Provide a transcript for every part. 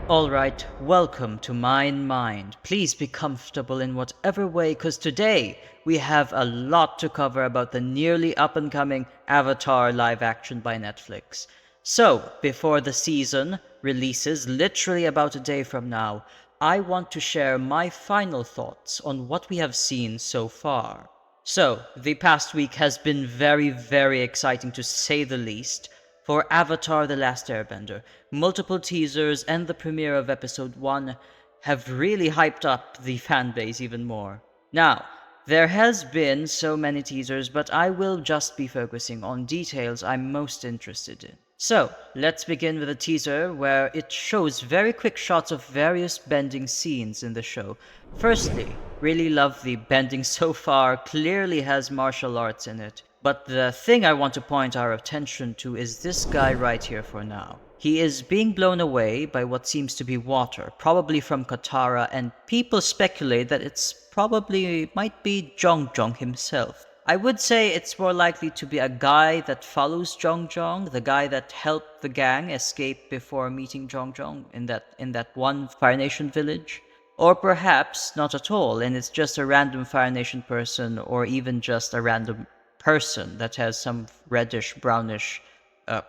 Alright, welcome to Mind. Please be comfortable in whatever way, cause today we have a lot to cover about the nearly up and coming Avatar live action by Netflix. So, before the season releases literally about a day from now, I want to share my final thoughts on what we have seen so far. So, the past week has been very exciting to say the least. For Avatar The Last Airbender, multiple teasers and the premiere of episode 1 have really hyped up the fanbase even more. Now, there has been so many teasers, but I will just be focusing on details I'm most interested in. So, let's begin with a teaser where it shows very quick shots of various bending scenes in the show. Firstly, really love the bending so far, clearly has martial arts in it. But the thing I want to point our attention to is this guy right here for now. He is being blown away by what seems to be water, probably from Katara, and people speculate that it's probably might be Zhong himself. I would say it's more likely to be a guy that follows Zhong, the guy that helped the gang escape before meeting Zhong in that one Fire Nation village. Or perhaps not at all, and it's just a random Fire Nation person, or even just a random person that has some reddish brownish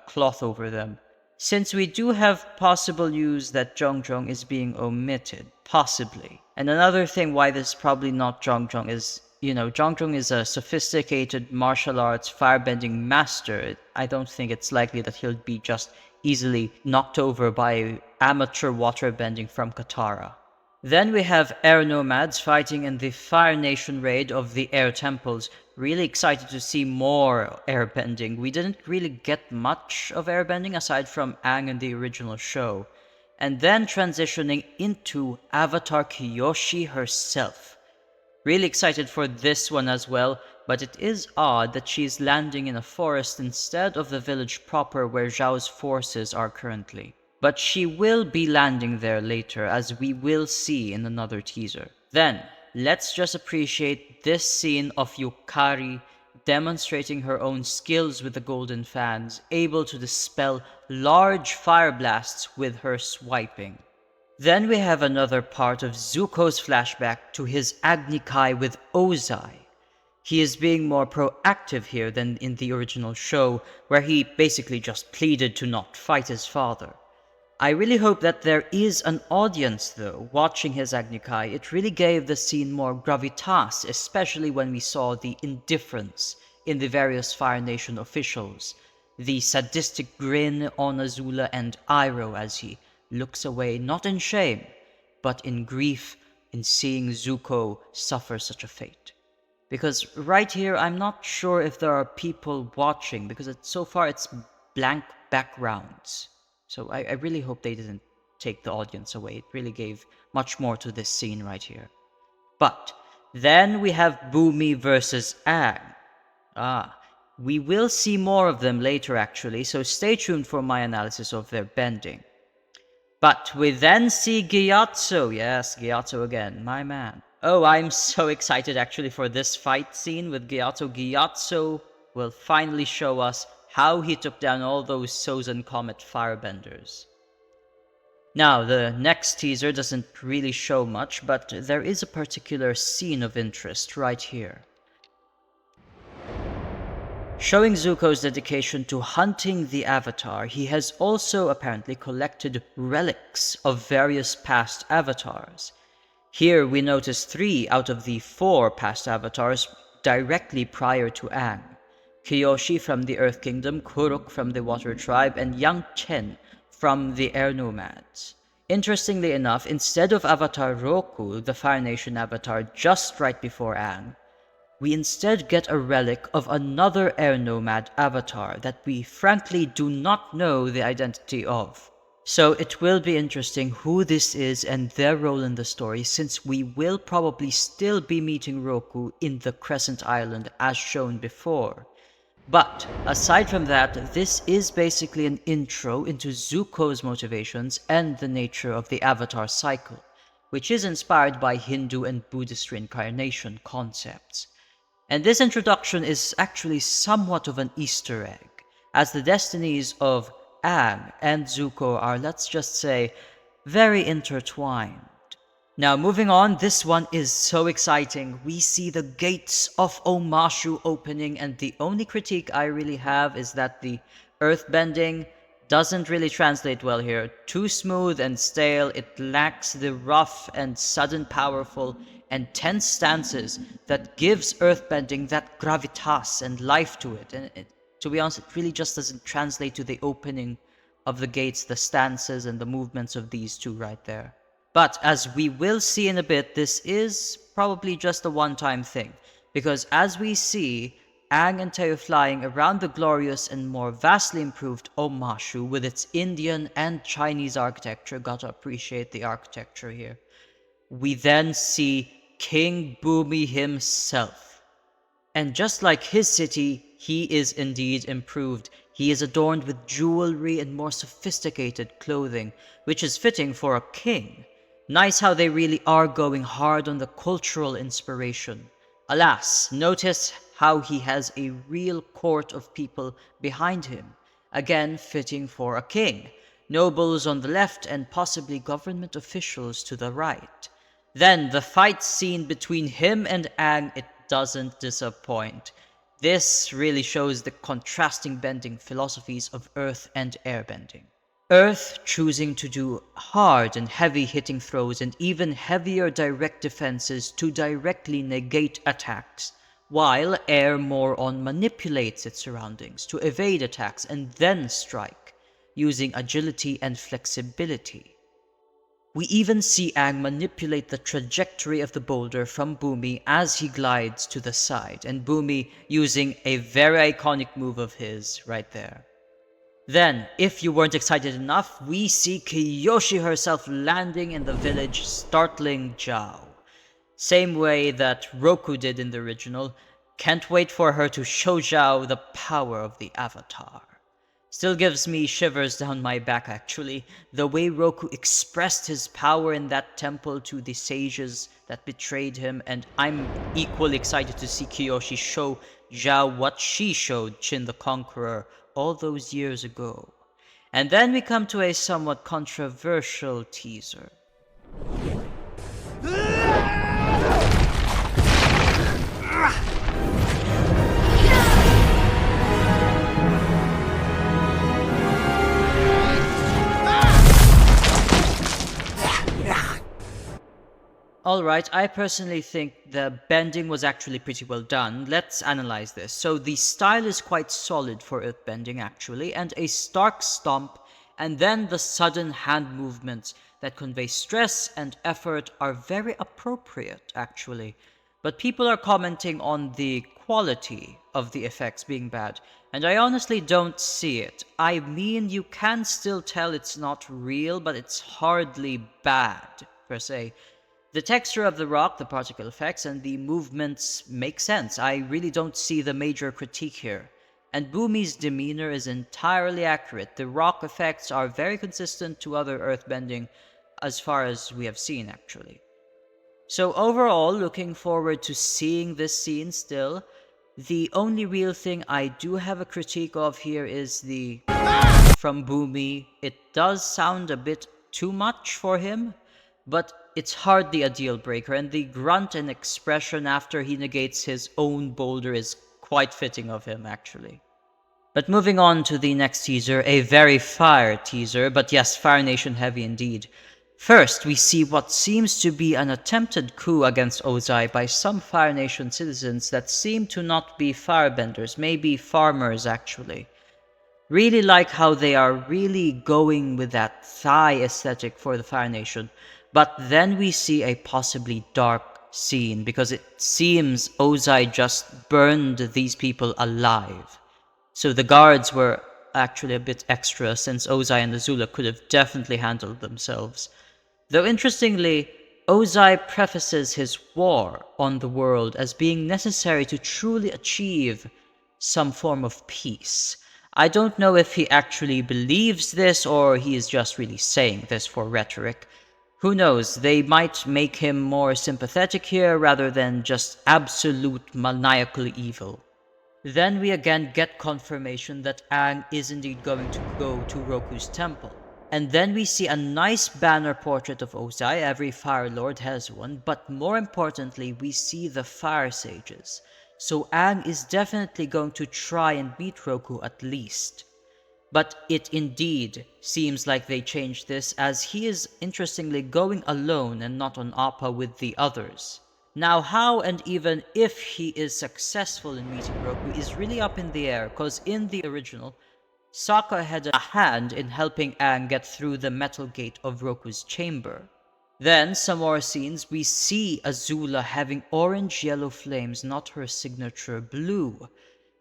cloth over them. Since we do have possible news that Zhong is being omitted, possibly. And another thing why this is probably not Zhong is, Zhong is a sophisticated martial arts firebending master. I don't think it's likely that he'll be just easily knocked over by amateur waterbending from Katara. Then we have air nomads fighting in the Fire Nation raid of the Air Temples. Really excited to see more airbending. We didn't really get much of airbending aside from Aang in the original show. And then transitioning into Avatar Kyoshi herself. Really excited for this one as well, but it is odd that she's landing in a forest instead of the village proper where Zhao's forces are currently. But she will be landing there later, as we will see in another teaser. Then, let's just appreciate this scene of Yukari demonstrating her own skills with the golden fans, able to dispel large fire blasts with her swiping. Then we have another part of Zuko's flashback to his Agni Kai with Ozai. He is being more proactive here than in the original show, where he basically just pleaded to not fight his father. I really hope that there is an audience, though, watching his Agni Kai. It really gave the scene more gravitas, especially when we saw the indifference in the various Fire Nation officials. The sadistic grin on Azula and Iroh as he looks away, not in shame, but in grief in seeing Zuko suffer such a fate. Because right here, I'm not sure if there are people watching, because so far it's blank backgrounds. So I really hope they didn't take the audience away. It really gave much more to this scene right here. But then we have Bumi versus Aang. We will see more of them later actually, so stay tuned for my analysis of their bending. But we then see Gyatso. Yes, Gyatso again, my man. Oh, I'm so excited actually for this fight scene with Gyatso. Gyatso will finally show us how he took down all those Sozan Comet firebenders. Now, the next teaser doesn't really show much, but there is a particular scene of interest right here. Showing Zuko's dedication to hunting the Avatar, he has also apparently collected relics of various past avatars. Here we notice 3 out of the 4 past avatars directly prior to Aang. Kyoshi from the Earth Kingdom, Kuruk from the Water Tribe, and Yang Chen from the Air Nomads. Interestingly enough, instead of Avatar Roku, the Fire Nation avatar just right before Aang, we instead get a relic of another Air Nomad avatar that we frankly do not know the identity of. So it will be interesting who this is and their role in the story, since we will probably still be meeting Roku in the Crescent Island as shown before. But aside from that, this is basically an intro into Zuko's motivations and the nature of the Avatar cycle, which is inspired by Hindu and Buddhist reincarnation concepts. And this introduction is actually somewhat of an Easter egg, as the destinies of Aang and Zuko are, let's just say, very intertwined. Now moving on, this one is so exciting. We see the gates of Omashu opening, and the only critique I really have is that the earthbending doesn't really translate well here. Too smooth and stale, it lacks the rough and sudden powerful and tense stances that gives earthbending that gravitas and life to it. And to be honest, it really just doesn't translate to the opening of the gates, the stances and the movements of these two right there. But as we will see in a bit, this is probably just a one-time thing, because as we see Aang and Teo flying around the glorious and more vastly improved Omashu with its Indian and Chinese architecture, gotta appreciate the architecture here, we then see King Bumi himself. And just like his city, he is indeed improved. He is adorned with jewelry and more sophisticated clothing, which is fitting for a king. Nice how they really are going hard on the cultural inspiration. Alas, notice how he has a real court of people behind him. Again, fitting for a king. Nobles on the left and possibly government officials to the right. Then the fight scene between him and Aang, it doesn't disappoint. This really shows the contrasting bending philosophies of earth and airbending. Earth choosing to do hard and heavy hitting throws and even heavier direct defenses to directly negate attacks, while air more on manipulates its surroundings to evade attacks and then strike, using agility and flexibility. We even see Aang manipulate the trajectory of the boulder from Bumi as he glides to the side, and Bumi using a very iconic move of his right there. Then, if you weren't excited enough, we see Kiyoshi herself landing in the village, startling Zhao. Same way that Roku did in the original. Can't wait for her to show Zhao the power of the Avatar. Still gives me shivers down my back actually, the way Roku expressed his power in that temple to the sages that betrayed him, and I'm equally excited to see Kiyoshi show Zhao what she showed Qin the Conqueror all those years ago. And then we come to a somewhat controversial teaser. Alright, I personally think the bending was actually pretty well done. Let's analyze this. So the style is quite solid for earthbending actually, and a stark stomp, and then the sudden hand movements that convey stress and effort are very appropriate actually. But people are commenting on the quality of the effects being bad, and I honestly don't see it. I mean, you can still tell it's not real, but it's hardly bad per se. The texture of the rock, the particle effects, and the movements make sense. I really don't see the major critique here. And Bumi's demeanor is entirely accurate. The rock effects are very consistent to other earthbending as far as we have seen actually. So overall, looking forward to seeing this scene still. The only real thing I do have a critique of here is the from Bumi. It does sound a bit too much for him, but it's hardly a deal breaker, and the grunt and expression after he negates his own boulder is quite fitting of him actually. But moving on to the next teaser, a very Fire teaser, but yes, Fire Nation heavy indeed. First, we see what seems to be an attempted coup against Ozai by some Fire Nation citizens that seem to not be firebenders, maybe farmers actually. Really like how they are really going with that Thai aesthetic for the Fire Nation. But then we see a possibly dark scene because it seems Ozai just burned these people alive. So the guards were actually a bit extra since Ozai and Azula could have definitely handled themselves. Though interestingly, Ozai prefaces his war on the world as being necessary to truly achieve some form of peace. I don't know if he actually believes this or he is just really saying this for rhetoric. Who knows, they might make him more sympathetic here rather than just absolute maniacal evil. Then we again get confirmation that Aang is indeed going to go to Roku's temple. And then we see a nice banner portrait of Ozai. Every Fire Lord has one, but more importantly, we see the Fire Sages. So Aang is definitely going to try and beat Roku at least. But it indeed seems like they changed this, as he is interestingly going alone and not on Appa with the others. Now how and even if he is successful in meeting Roku is really up in the air, cause in the original, Sokka had a hand in helping Aang get through the metal gate of Roku's chamber. Then, some more scenes, we see Azula having orange-yellow flames, not her signature blue.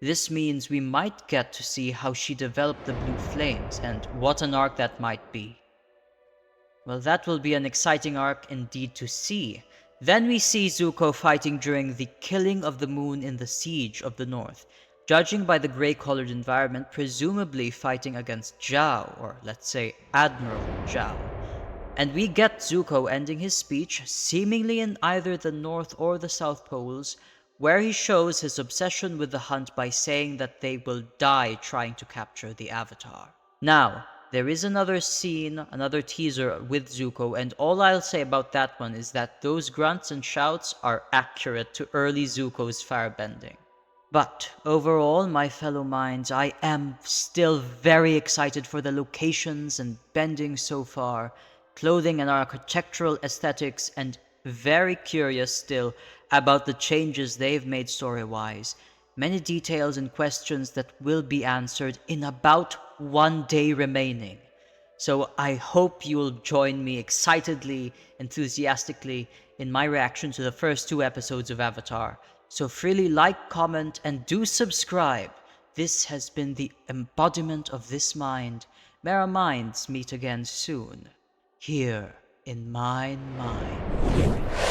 This means we might get to see how she developed the blue flames, and what an arc that might be. Well, that will be an exciting arc indeed to see. Then we see Zuko fighting during the killing of the moon in the Siege of the North. Judging by the grey-colored environment, presumably fighting against Zhao, or let's say Admiral Zhao. And we get Zuko ending his speech, seemingly in either the North or the South Poles, where he shows his obsession with the hunt by saying that they will die trying to capture the Avatar. Now, there is another scene, another teaser with Zuko, and all I'll say about that one is that those grunts and shouts are accurate to early Zuko's firebending. But overall, my fellow minds, I am still very excited for the locations and bending so far, clothing and architectural aesthetics, and very curious still about the changes they've made story-wise. Many details and questions that will be answered in about 1 day remaining. So I hope you'll join me excitedly, enthusiastically in my reaction to the first 2 episodes of Avatar. So freely like, comment, and do subscribe. This has been the embodiment of this mind. May our minds meet again soon, here in my mind.